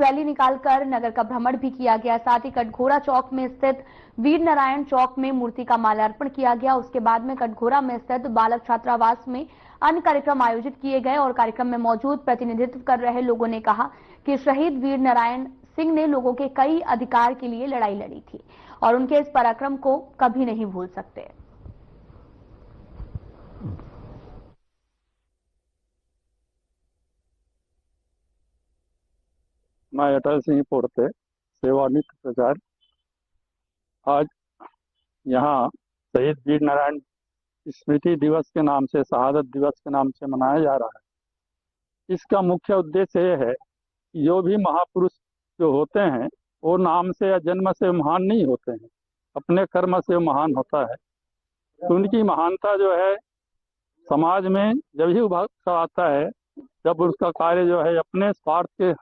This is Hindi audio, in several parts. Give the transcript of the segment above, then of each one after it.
रैली निकालकर नगर का भ्रमण भी किया गया। साथ ही कटघोरा चौक में स्थित वीर नारायण चौक में मूर्ति का माल्यार्पण किया गया। उसके बाद में कटघोरा में स्थित बालक छात्रावास में अन्य कार्यक्रम आयोजित किए गए और कार्यक्रम में मौजूद प्रतिनिधित्व कर रहे लोगों ने कहा कि शहीद वीर नारायण सिंह ने लोगों के कई अधिकार के लिए लड़ाई लड़ी थी और उनके इस पराक्रम को कभी नहीं भूल सकते। मैं अटल सिंह पोड़ते सेवानिवृत्त प्रचार आज यहाँ शहीद वीर नारायण स्मृति दिवस के नाम से, शहादत दिवस के नाम से मनाया जा रहा है। इसका मुख्य उद्देश्य यह है कि जो भी महापुरुष जो होते हैं वो नाम से या जन्म से महान नहीं होते हैं, अपने कर्म से महान होता है। तो उनकी महानता जो है समाज में जब ही उभर आता है जब उसका कार्य जो है अपने स्वार्थ के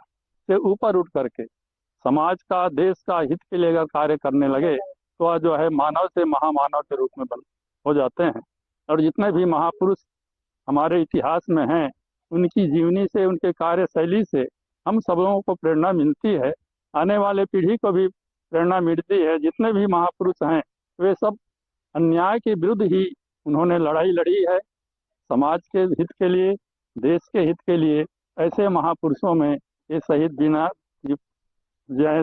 से ऊपर उठ करके समाज का, देश का हित के लिए अगर कार्य करने लगे तो वह जो है मानव से महामानव के रूप में हो जाते हैं। और जितने भी महापुरुष हमारे इतिहास में हैं उनकी जीवनी से, उनके कार्यशैली से हम सब लोगों को प्रेरणा मिलती है, आने वाले पीढ़ी को भी प्रेरणा मिलती है। जितने भी महापुरुष हैं वे सब अन्याय के विरुद्ध ही उन्होंने लड़ाई लड़ी है, समाज के हित के लिए, देश के हित के लिए। ऐसे महापुरुषों में ये शहीद बीना जो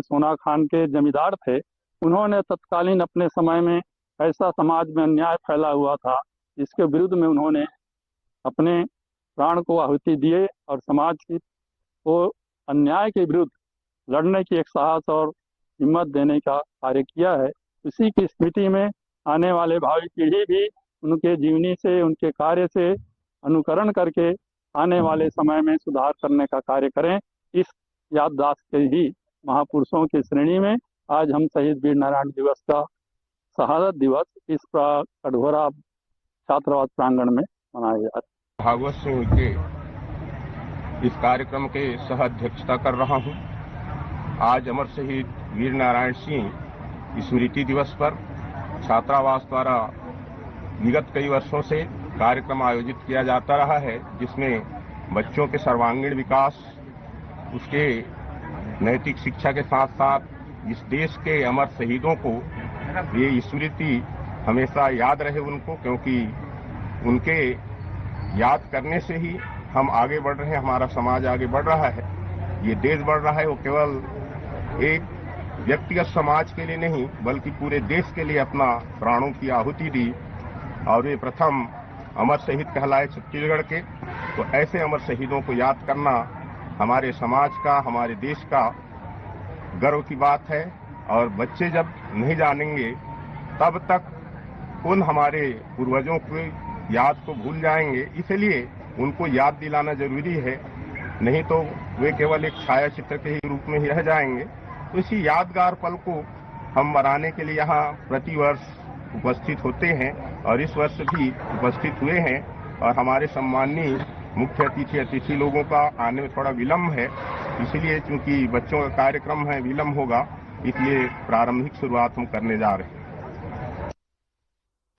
सोना खान के जमींदार थे, उन्होंने तत्कालीन अपने समय में ऐसा समाज में अन्याय फैला हुआ था जिसके विरुद्ध में उन्होंने अपने प्राण को आहुति दिए और समाज की को अन्याय के विरुद्ध लड़ने की एक साहस और हिम्मत देने का कार्य किया है। इसी की स्मृति में आने वाले भावी पीढ़ी भी उनके जीवनी से, उनके कार्य से अनुकरण करके आने वाले समय में सुधार करने का कार्य करें। इस याददाश्त के ही महापुरुषों की श्रेणी में आज हम शहीद वीर नारायण दिवस का शहादत दिवस इस कटघोरा छात्रावास प्रांगण में मनाया जा रहा है। भागवत सिंह के इस कार्यक्रम के सह अध्यक्षता कर रहा हूं। आज अमर शहीद वीर नारायण सिंह स्मृति दिवस पर छात्रावास द्वारा विगत कई वर्षों से कार्यक्रम आयोजित किया जाता रहा है, जिसमें बच्चों के सर्वांगीण विकास, उसके नैतिक शिक्षा के साथ साथ इस देश के अमर शहीदों को ये स्मृति हमेशा याद रहे उनको, क्योंकि उनके याद करने से ही हम आगे बढ़ रहे हैं, हमारा समाज आगे बढ़ रहा है, ये देश बढ़ रहा है। वो केवल एक व्यक्तिगत समाज के लिए नहीं बल्कि पूरे देश के लिए अपना प्राणों की आहुति दी और ये प्रथम अमर शहीद कहलाए छत्तीसगढ़ के। तो ऐसे अमर शहीदों को याद करना हमारे समाज का, हमारे देश का गर्व की बात है। और बच्चे जब नहीं जानेंगे तब तक उन हमारे पूर्वजों की याद को भूल जाएंगे, इसलिए उनको याद दिलाना जरूरी है, नहीं तो वे केवल एक छाया चित्र के ही रूप में ही रह जाएंगे। तो इसी यादगार पल को हम मनाने के लिए यहाँ प्रतिवर्ष उपस्थित होते हैं और इस वर्ष भी उपस्थित हुए हैं। और हमारे सम्माननीय मुख्य अतिथि लोगों का आने में थोड़ा विलम्ब है, इसलिए चूंकि बच्चों का कार्यक्रम है, विलम्ब होगा, इसलिए प्रारंभिक शुरुआत हम करने जा रहे हैं।